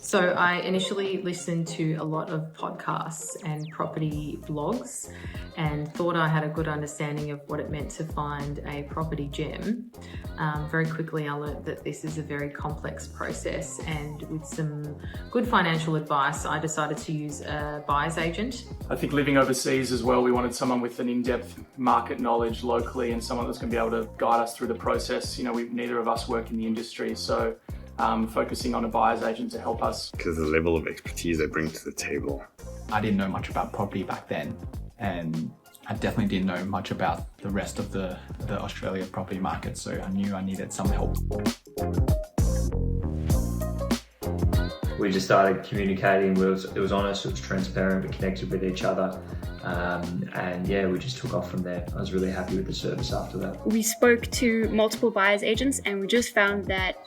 So I initially listened to a lot of podcasts and property blogs and thought I had a good understanding of what it meant to find a property gem. Very quickly I learned that this is a very complex process, and with some good financial advice I decided to use a buyer's agent. I think living overseas as well, we wanted someone with an in-depth market knowledge locally and someone that's going to be able to guide us through the process. Neither of us work in the industry, so focusing on a buyer's agent to help us. Because the level of expertise they bring to the table. I didn't know much about property back then, and I definitely didn't know much about the rest of the Australia property market, so I knew I needed some help. We just started communicating. It was honest, it was transparent, we connected with each other. We just took off from there. I was really happy with the service after that. We spoke to multiple buyer's agents and we just found that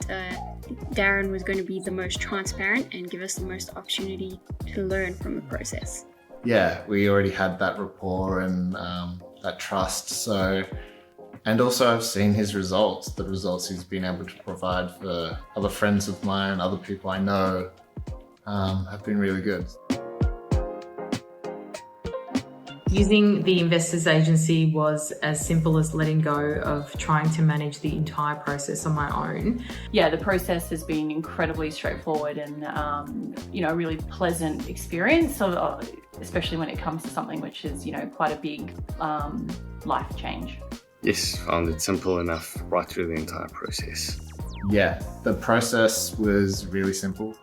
Darren was going to be the most transparent and give us the most opportunity to learn from the process. Yeah, we already had that rapport and that trust. And also I've seen his results, the results he's been able to provide for other friends of mine, other people I know, have been really good. Using the investors agency was as simple as letting go of trying to manage the entire process on my own. Yeah, the process has been incredibly straightforward and a really pleasant experience, especially when it comes to something which is quite a big life change. Yes, found it simple enough right through the entire process. Yeah, the process was really simple.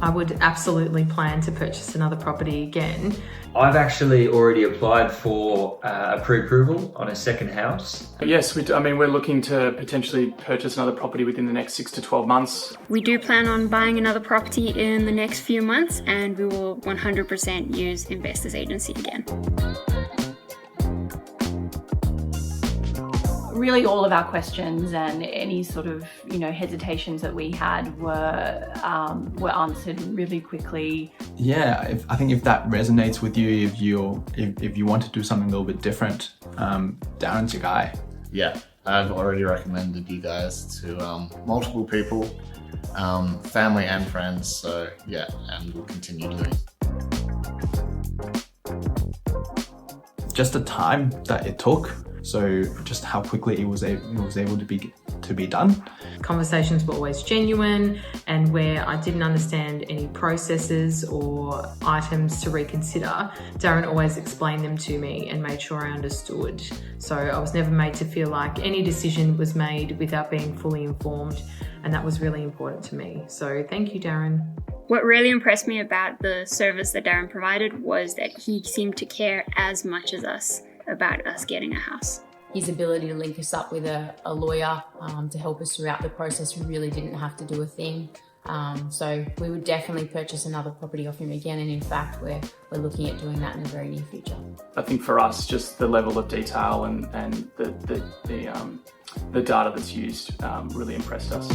I would absolutely plan to purchase another property again. I've actually already applied for a pre-approval on a second house. Yes, we're looking to potentially purchase another property within the next 6 to 12 months. We do plan on buying another property in the next few months, and we will 100% use investors agency again. Really all of our questions and any sort of hesitations that we had were answered really quickly. Yeah, I think if that resonates with you, if you want to do something a little bit different, Darren's your guy. Yeah, I've already recommended you guys to multiple people, family and friends, so yeah, and we'll continue doing. Just the time that it took, so just how quickly it was able to be done. Conversations were always genuine, and where I didn't understand any processes or items to reconsider, Darren always explained them to me and made sure I understood. So I was never made to feel like any decision was made without being fully informed, and that was really important to me. So thank you, Darren. What really impressed me about the service that Darren provided was that he seemed to care as much as us about us getting a house. His ability to link us up with a lawyer to help us throughout the process, we really didn't have to do a thing. So we would definitely purchase another property off him again, and in fact we're looking at doing that in the very near future. I think for us, just the level of detail and the data that's used really impressed us.